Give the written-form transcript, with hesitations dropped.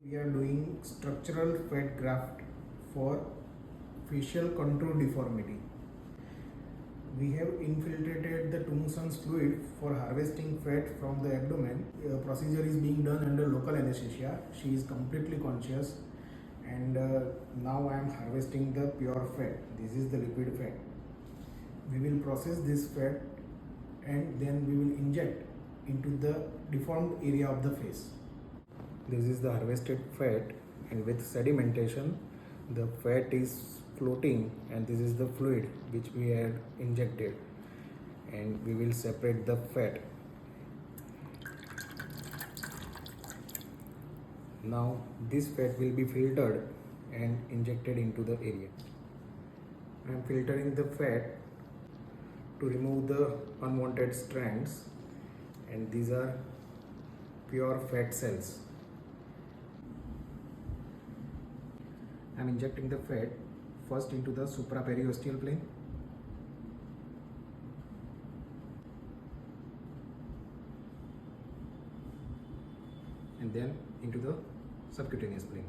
We are doing structural fat graft for facial contour deformity. We have infiltrated the Tungson's fluid for harvesting fat from the abdomen. The procedure is being done under local anesthesia. She is completely conscious, and now I am harvesting the pure fat. This is the liquid fat. We will process this fat and then we will inject into the deformed area of the face. This is the harvested fat, and with sedimentation the fat is floating, and this is the fluid which we had injected, and we will separate the fat. Now this fat will be filtered and injected into the area. I am filtering the fat to remove the unwanted strands, and these are pure fat cells. I am injecting the fat first into the supraperiosteal plane, and then into the subcutaneous plane.